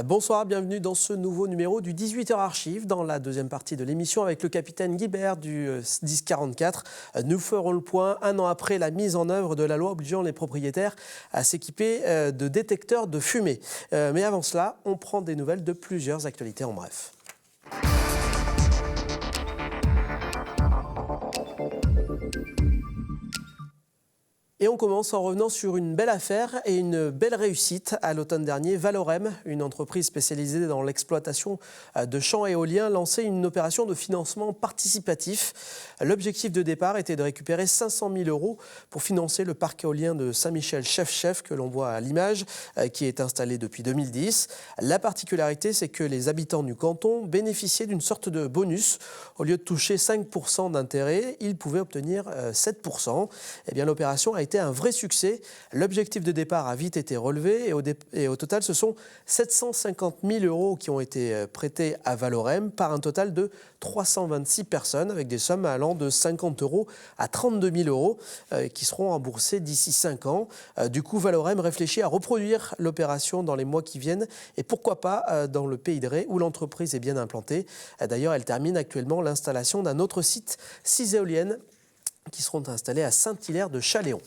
Bonsoir, bienvenue dans ce nouveau numéro du 18h Archives, dans la deuxième partie de l'émission avec le capitaine Guibert du 1044. Nous ferons le point un an après la mise en œuvre de la loi obligeant les propriétaires à s'équiper de détecteurs de fumée. Mais avant cela, on prend des nouvelles de plusieurs actualités en bref. Et on commence en revenant sur une belle affaire et une belle réussite. À l'automne dernier, Valorem, une entreprise spécialisée dans l'exploitation de champs éoliens, lançait une opération de financement participatif. L'objectif de départ était de récupérer 500 000 € pour financer le parc éolien de Saint-Michel-Chef-Chef que l'on voit à l'image, qui est installé depuis 2010. La particularité, c'est que les habitants du canton bénéficiaient d'une sorte de bonus. Au lieu de toucher 5% d'intérêt, ils pouvaient obtenir 7%. Eh bien, l'opération a été un vrai succès. L'objectif de départ a vite été relevé et au total, ce sont 750 000 € qui ont été prêtés à Valorem par un total de 326 personnes avec des sommes allant de 50 € à 32 000 € qui seront remboursées d'ici 5 ans. Du coup, Valorem réfléchit à reproduire l'opération dans les mois qui viennent et pourquoi pas dans le Pays de Ré où l'entreprise est bien implantée. D'ailleurs, elle termine actuellement l'installation d'un autre site, 6 éoliennes qui seront installées à Saint-Hilaire de Chaléon.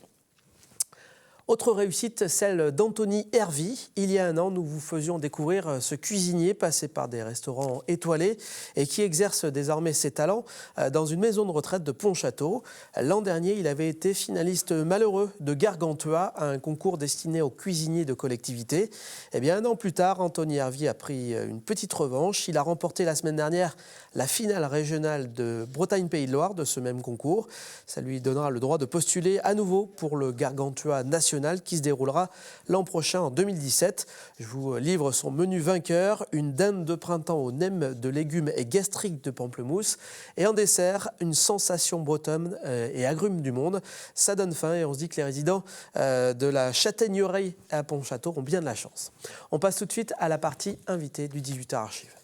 Autre réussite, celle d'Anthony Hervy. Il y a un an, nous vous faisions découvrir ce cuisinier passé par des restaurants étoilés et qui exerce désormais ses talents dans une maison de retraite de Pontchâteau. L'an dernier, il avait été finaliste malheureux de Gargantua, un concours destiné aux cuisiniers de collectivité. Eh bien, un an plus tard, Anthony Hervy a pris une petite revanche. Il a remporté la semaine dernière la finale régionale de Bretagne-Pays de Loire de ce même concours. Ça lui donnera le droit de postuler à nouveau pour le Gargantua national qui se déroulera l'an prochain en 2017. Je vous livre son menu vainqueur, une dinde de printemps aux nems de légumes et gastriques de pamplemousse. Et en dessert, une sensation bretonne et agrumes du monde. Ça donne faim et on se dit que les résidents de la Châtaigneraie à Pontchâteau ont bien de la chance. On passe tout de suite à la partie invitée du 18h Archives.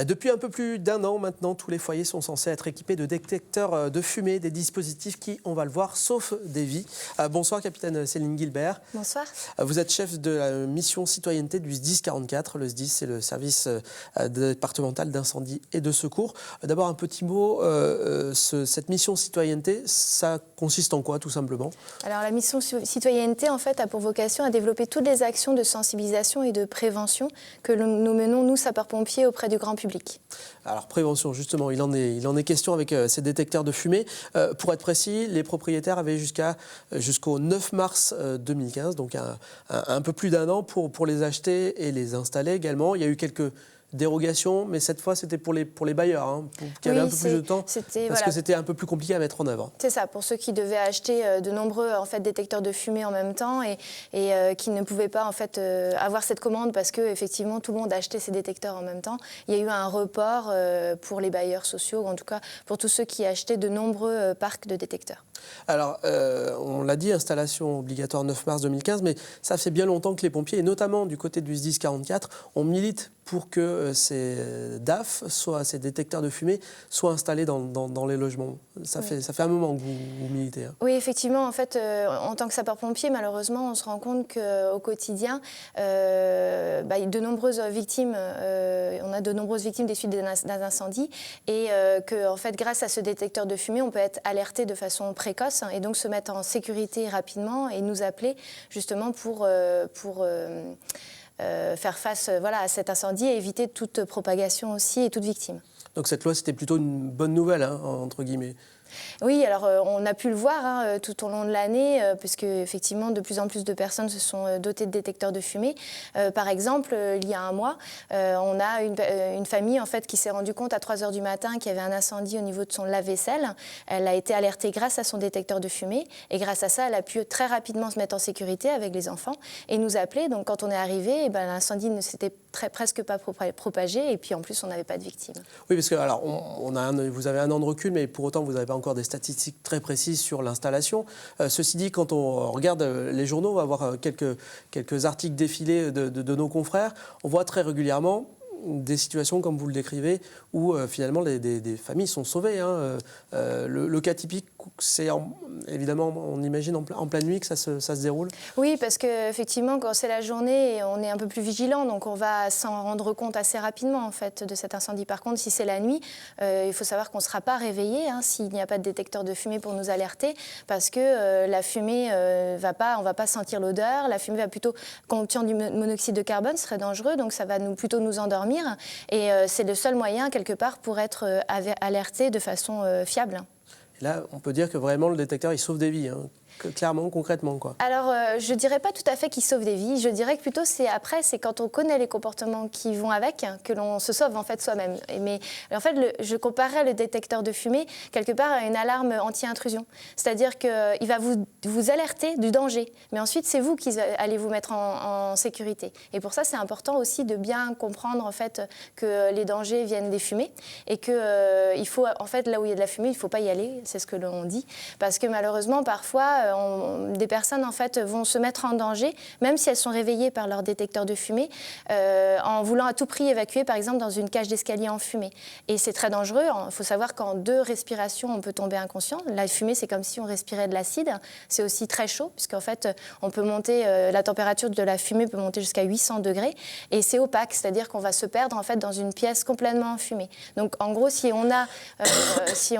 Depuis un peu plus d'un an maintenant, tous les foyers sont censés être équipés de détecteurs de fumée, des dispositifs qui, on va le voir, sauvent des vies. Bonsoir, capitaine Céline Guilbert. Bonsoir. Vous êtes chef de la mission citoyenneté du SDIS 44. Le SDIS, c'est le service départemental d'incendie et de secours. D'abord, un petit mot. Cette mission citoyenneté, ça consiste en quoi, tout simplement ? Alors, la mission citoyenneté, en fait, a pour vocation à développer toutes les actions de sensibilisation et de prévention que nous menons, nous, sapeurs-pompiers, auprès du grand public. Alors prévention, justement, il en est question avec ces détecteurs de fumée. Pour être précis, les propriétaires avaient jusqu'au 9 mars 2015, donc un peu plus d'un an pour les acheter et les installer également. Il y a eu quelques dérogations, mais cette fois c'était pour les bailleurs qui avaient un peu plus de temps parce que c'était un peu plus compliqué à mettre en œuvre. C'est ça, pour ceux qui devaient acheter de nombreux détecteurs de fumée en même temps et qui ne pouvaient pas avoir cette commande parce que effectivement tout le monde achetait ces détecteurs en même temps. Il y a eu un report pour les bailleurs sociaux, ou en tout cas pour tous ceux qui achetaient de nombreux parcs de détecteurs. Alors, on l'a dit, installation obligatoire 9 mars 2015, mais ça fait bien longtemps que les pompiers, et notamment du côté du SDIS 44, on milite pour que ces DAF, ces détecteurs de fumée, soient installés dans les logements. Ça fait un moment que vous militez. Oui, effectivement. En fait, en tant que sapeur-pompier, malheureusement, on se rend compte qu'au quotidien, il y a de nombreuses victimes. On a de nombreuses victimes des suites d'un incendie, et que, en fait, grâce à ce détecteur de fumée, on peut être alerté de façon précoce et donc se mettre en sécurité rapidement et nous appeler justement pour faire face à cet incendie et éviter toute propagation aussi et toute victime. Donc cette loi, c'était plutôt une bonne nouvelle, entre guillemets. Oui, alors on a pu le voir tout au long de l'année, puisque effectivement de plus en plus de personnes se sont dotées de détecteurs de fumée. Par exemple, il y a un mois, on a une famille en fait qui s'est rendue compte à 3h du matin qu'il y avait un incendie au niveau de son lave-vaisselle. Elle a été alertée grâce à son détecteur de fumée et grâce à ça, elle a pu très rapidement se mettre en sécurité avec les enfants et nous appeler. Donc quand on est arrivé, l'incendie ne s'était presque pas propagé et puis en plus on n'avait pas de victimes. Oui, parce que alors vous avez un an de recul, mais pour autant vous n'avez pas encore des statistiques très précises sur l'installation. Ceci dit, quand on regarde les journaux, on va voir quelques articles défilés de nos confrères. On voit très régulièrement des situations, comme vous le décrivez, où finalement des familles sont sauvées. Le cas typique c'est évidemment, on imagine en pleine nuit que ça se déroule? Oui, parce qu'effectivement, quand c'est la journée, on est un peu plus vigilant, donc on va s'en rendre compte assez rapidement en fait, de cet incendie. Par contre, si c'est la nuit, il faut savoir qu'on ne sera pas réveillé s'il n'y a pas de détecteur de fumée pour nous alerter, parce que la fumée, on ne va pas sentir l'odeur, la fumée va plutôt contenir du monoxyde de carbone, ce serait dangereux, donc ça va plutôt nous endormir, et c'est le seul moyen, quelque part, pour être alerté de façon fiable. Là, on peut dire que vraiment le détecteur, il sauve des vies, clairement, concrètement, quoi. Alors, je ne dirais pas tout à fait qu'il sauve des vies. Je dirais que plutôt, c'est quand on connaît les comportements qui vont avec, que l'on se sauve en fait soi-même. Mais en fait, je comparais le détecteur de fumée quelque part à une alarme anti-intrusion. C'est-à-dire qu'il va vous alerter du danger. Mais ensuite, c'est vous qui allez vous mettre en sécurité. Et pour ça, c'est important aussi de bien comprendre en fait que les dangers viennent des fumées et que il faut, en fait, là où il y a de la fumée, il ne faut pas y aller. C'est ce que l'on dit. Parce que malheureusement, parfois, des personnes en fait, vont se mettre en danger, même si elles sont réveillées par leur détecteur de fumée, en voulant à tout prix évacuer, par exemple, dans une cage d'escalier en fumée. Et c'est très dangereux. Il faut savoir qu'en 2 respirations, on peut tomber inconscient. La fumée, c'est comme si on respirait de l'acide. C'est aussi très chaud, puisqu'en fait, on peut monter, la température de la fumée peut monter jusqu'à 800 degrés. Et c'est opaque, c'est-à-dire qu'on va se perdre en fait, dans une pièce complètement enfumée. Donc, en gros, si on a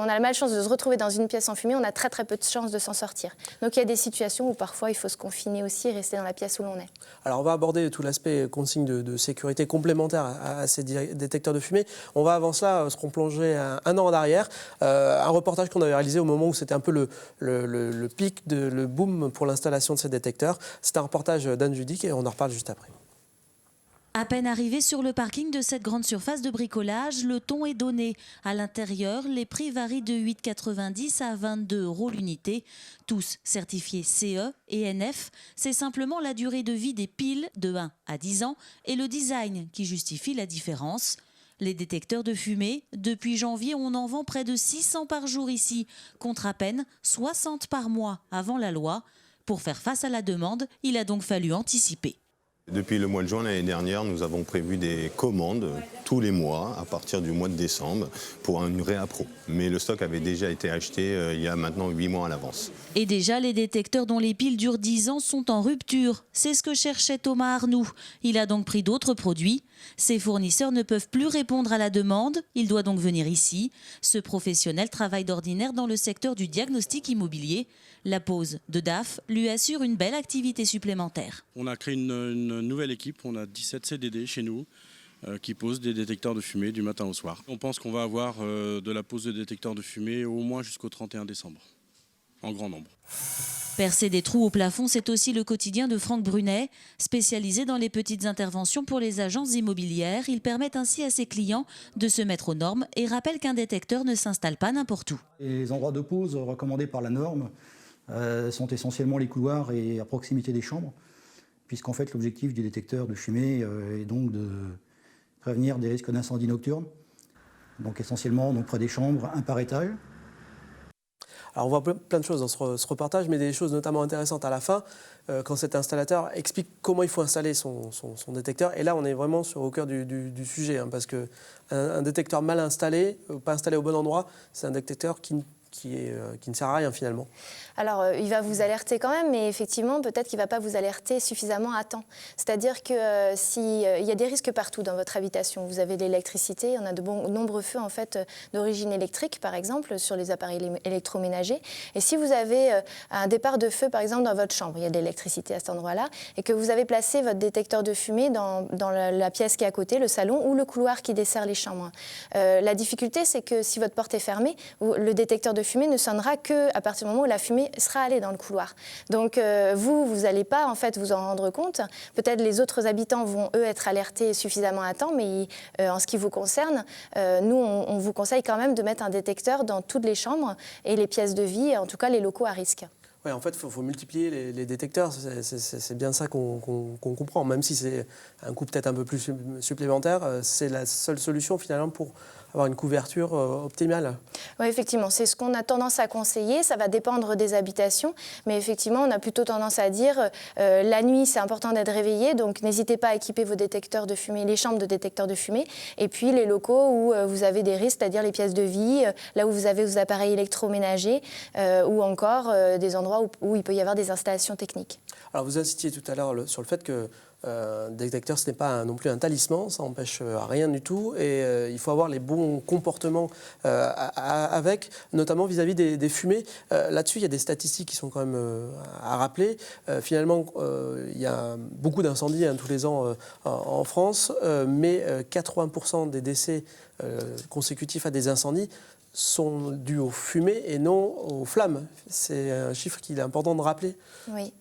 la malchance de se retrouver dans une pièce enfumée, on a très très peu de chances de s'en sortir. Donc il y a des situations où parfois il faut se confiner aussi et rester dans la pièce où l'on est. Alors on va aborder tout l'aspect consigne de sécurité complémentaire à ces détecteurs de fumée. On va avant cela se replonger un an en arrière. Un reportage qu'on avait réalisé au moment où c'était un peu le pic, le boom pour l'installation de ces détecteurs. C'est un reportage d'Anne Judic et on en reparle juste après. À peine arrivé sur le parking de cette grande surface de bricolage, le ton est donné. À l'intérieur, les prix varient de 8,90 à 22 € l'unité. Tous certifiés CE et NF. C'est simplement la durée de vie des piles de 1 à 10 ans et le design qui justifie la différence. Les détecteurs de fumée, depuis janvier, on en vend près de 600 par jour ici, contre à peine 60 par mois avant la loi. Pour faire face à la demande, il a donc fallu anticiper. Depuis le mois de juin l'année dernière, nous avons prévu des commandes tous les mois à partir du mois de décembre pour une réappro. Mais le stock avait déjà été acheté il y a maintenant 8 mois à l'avance. Et déjà, les détecteurs dont les piles durent 10 ans sont en rupture. C'est ce que cherchait Thomas Arnoux. Il a donc pris d'autres produits. Ses fournisseurs ne peuvent plus répondre à la demande. Il doit donc venir ici. Ce professionnel travaille d'ordinaire dans le secteur du diagnostic immobilier. La pause de DAF lui assure une belle activité supplémentaire. On a créé une nouvelle équipe, on a 17 CDD chez nous qui posent des détecteurs de fumée du matin au soir. On pense qu'on va avoir de la pose de détecteurs de fumée au moins jusqu'au 31 décembre, en grand nombre. Percer des trous au plafond, c'est aussi le quotidien de Franck Brunet. Spécialisé dans les petites interventions pour les agences immobilières, il permet ainsi à ses clients de se mettre aux normes et rappelle qu'un détecteur ne s'installe pas n'importe où. Les endroits de pose recommandés par la norme sont essentiellement les couloirs et à proximité des chambres, puisqu'en fait l'objectif du détecteur de fumée est donc de prévenir des risques d'incendie nocturne, donc essentiellement donc près des chambres, un par étage. Alors on voit plein de choses dans ce reportage, mais des choses notamment intéressantes à la fin, quand cet installateur explique comment il faut installer son détecteur. Et là, on est vraiment au cœur du sujet, parce qu'un détecteur mal installé, pas installé au bon endroit, c'est un détecteur qui ne sert à rien finalement. Alors, il va vous alerter quand même, mais effectivement, peut-être qu'il ne va pas vous alerter suffisamment à temps. C'est-à-dire qu'il y a des risques partout dans votre habitation. Vous avez l'électricité, on a de nombreux feux en fait, d'origine électrique, par exemple, sur les appareils électroménagers. Et si vous avez un départ de feu, par exemple, dans votre chambre, il y a de l'électricité à cet endroit-là, et que vous avez placé votre détecteur de fumée dans la pièce qui est à côté, le salon, ou le couloir qui dessert les chambres. La difficulté, c'est que si votre porte est fermée, le détecteur de fumée ne sonnera qu'à partir du moment où la fumée sera allée dans le couloir. Donc vous n'allez pas en fait vous en rendre compte. Peut-être les autres habitants vont eux être alertés suffisamment à temps, mais en ce qui vous concerne, nous on vous conseille quand même de mettre un détecteur dans toutes les chambres et les pièces de vie, en tout cas les locaux à risque. Ouais, en fait, il faut multiplier les détecteurs, c'est bien ça qu'on comprend. Même si c'est un coût peut-être un peu plus supplémentaire, c'est la seule solution finalement pour avoir une couverture optimale. Oui, effectivement, c'est ce qu'on a tendance à conseiller. Ça va dépendre des habitations, mais effectivement, on a plutôt tendance à dire la nuit, c'est important d'être réveillé, donc n'hésitez pas à équiper vos détecteurs de fumée, les chambres de détecteurs de fumée, et puis les locaux où vous avez des risques, c'est-à-dire les pièces de vie, là où vous avez vos appareils électroménagers, ou encore des endroits où il peut y avoir des installations techniques. Alors vous insistiez tout à l'heure sur le fait que détecteur, ce n'est pas non plus un talisman, ça n'empêche rien du tout et il faut avoir les bons comportements avec, notamment vis-à-vis des fumées. Là-dessus, il y a des statistiques qui sont quand même à rappeler. Finalement, il y a beaucoup d'incendies tous les ans en France, mais 80% des décès consécutifs à des incendies sont dus aux fumées et non aux flammes. C'est un chiffre qu'il est important de rappeler. Oui.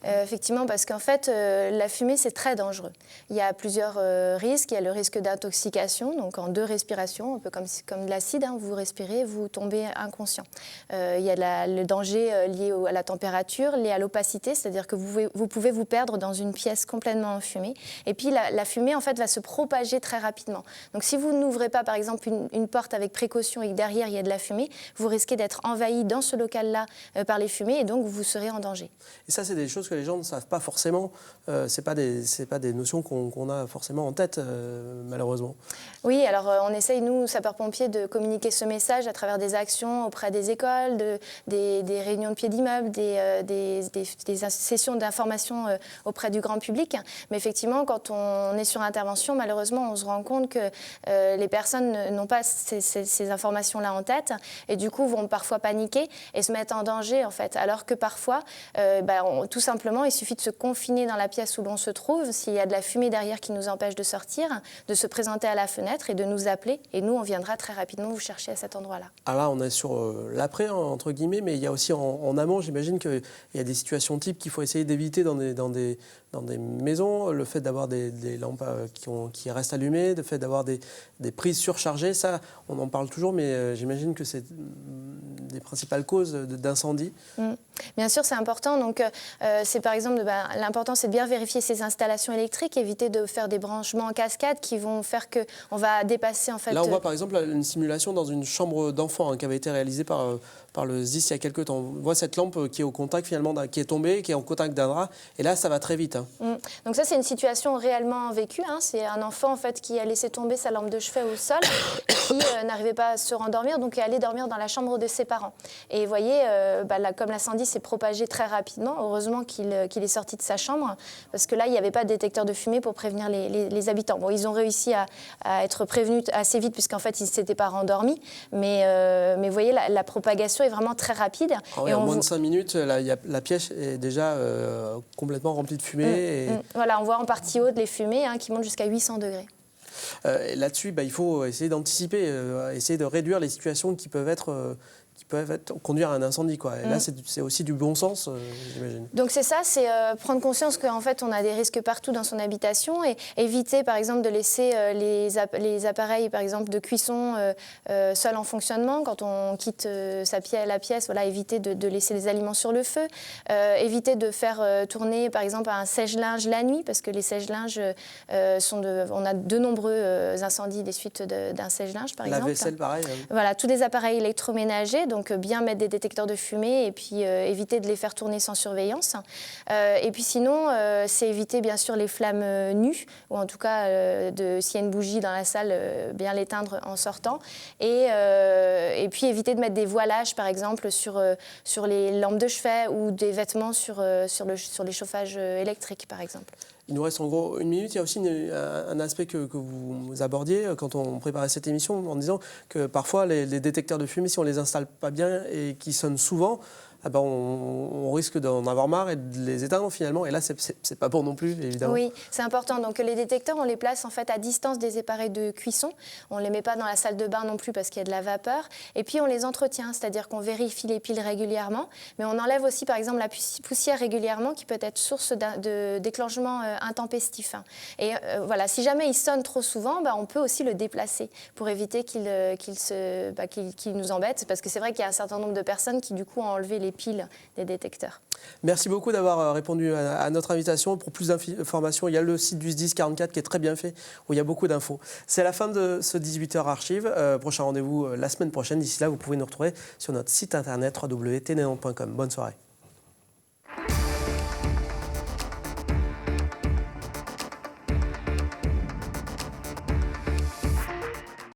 Effectivement, parce qu'en fait, la fumée, c'est très dangereux. Il y a plusieurs risques. Il y a le risque d'intoxication, donc en 2 respirations, un peu comme de l'acide, hein, vous respirez, vous tombez inconscient. Il y a le danger lié à la température, lié à l'opacité, c'est-à-dire que vous pouvez vous perdre dans une pièce complètement enfumée. Et puis, la fumée, en fait, va se propager très rapidement. Donc, si vous n'ouvrez pas, par exemple, une porte avec précaution et que derrière, il y a de la fumée, vous risquez d'être envahi dans ce local-là par les fumées et donc vous serez en danger. Et ça, c'est des choses que les gens ne savent pas forcément. C'est pas des notions qu'on a forcément en tête, malheureusement. Oui, alors on essaye, nous, sapeurs-pompiers, de communiquer ce message à travers des actions auprès des écoles, des réunions de pieds d'immeubles, des sessions d'information auprès du grand public. Mais effectivement, quand on est sur intervention, malheureusement, on se rend compte que les personnes n'ont pas ces informations-là en tête et du coup vont parfois paniquer et se mettre en danger, en fait. Alors que parfois, tout simplement, il suffit de se confiner dans la pièce où l'on se trouve. S'il y a de la fumée derrière qui nous empêche de sortir, de se présenter à la fenêtre et de nous appeler. Et nous, on viendra très rapidement vous chercher à cet endroit-là. Alors là, on est sur l'après, entre guillemets, mais il y a aussi en amont, j'imagine qu'il y a des situations types qu'il faut essayer d'éviter dans des maisons. Le fait d'avoir des lampes qui restent allumées, le fait d'avoir des prises surchargées, ça, on en parle toujours, mais j'imagine que c'est des principales causes d'incendie. Bien sûr, c'est important. Donc, c'est par exemple, l'important, c'est de bien vérifier ces installations électriques, éviter de faire des branchements en cascade qui vont faire qu'on va dépasser, en fait... Là, on voit par exemple une simulation dans une chambre d'enfant qui avait été réalisée par le SDIS il y a quelques temps. On voit cette lampe qui est au contact, finalement, qui est tombée, qui est en contact d'un drap. Et là, ça va très vite. Donc ça, c'est une situation réellement vécue. C'est un enfant, en fait, qui a laissé tomber sa lampe de chevet au sol et qui n'arrivait pas à se rendormir, donc est allé dormir dans la chambre de ses parents. Et vous voyez, comme l'incendie s'est propagé très rapidement, heureusement qu'il est sorti de sa chambre, parce que là, il n'y avait pas de détecteur de fumée pour prévenir les habitants. Bon, ils ont réussi à être prévenus assez vite, puisqu'en fait, ils ne s'étaient pas rendormis. Mais vous voyez, la propagation est vraiment très rapide. Ah ouais, en moins de 5 minutes, la pièce est déjà complètement remplie de fumée. Voilà, on voit en partie haute les fumées qui montent jusqu'à 800 degrés. Là-dessus, il faut essayer d'anticiper, essayer de réduire les situations qui peuvent conduire à un incendie, quoi. Et là, c'est aussi du bon sens, j'imagine. Donc c'est ça, c'est prendre conscience qu'en fait, on a des risques partout dans son habitation et éviter, par exemple, de laisser les appareils, par exemple, de cuisson seuls en fonctionnement. Quand on quitte la pièce, voilà, éviter de laisser les aliments sur le feu. Éviter de faire tourner, par exemple, un sèche-linge la nuit, parce que les sèche-linges on a de nombreux incendies des suites d'un sèche-linge, par exemple. La vaisselle, pareil. Voilà, tous les appareils électroménagers. Donc bien mettre des détecteurs de fumée et puis éviter de les faire tourner sans surveillance. Et puis sinon, c'est éviter bien sûr les flammes nues, ou en tout cas, s'il y a une bougie dans la salle, bien l'éteindre en sortant. Et puis éviter de mettre des voilages, par exemple, sur les lampes de chevet ou des vêtements sur les chauffages électriques, par exemple. Il nous reste en gros 1 minute. Il y a aussi un aspect que vous abordiez quand on préparait cette émission en disant que parfois les détecteurs de fumée, si on ne les installe pas bien et qui sonnent souvent, on risque d'en avoir marre et de les éteindre finalement. Et là, c'est pas bon non plus, évidemment. Oui, c'est important. Donc les détecteurs, on les place en fait à distance des appareils de cuisson. On ne les met pas dans la salle de bain non plus parce qu'il y a de la vapeur. Et puis on les entretient, c'est-à-dire qu'on vérifie les piles régulièrement. Mais on enlève aussi par exemple la poussière régulièrement qui peut être source de déclenchement intempestif. Et voilà, si jamais il sonne trop souvent, on peut aussi le déplacer pour éviter qu'il nous embête. Parce que c'est vrai qu'il y a un certain nombre de personnes qui du coup ont enlevé les piles des détecteurs. Merci beaucoup d'avoir répondu à notre invitation. Pour plus d'informations, il y a le site du SDIS 44 qui est très bien fait, où il y a beaucoup d'infos. C'est la fin de ce 18h Archive. Prochain rendez-vous la semaine prochaine. D'ici là, vous pouvez nous retrouver sur notre site internet www.tnantes.com. Bonne soirée.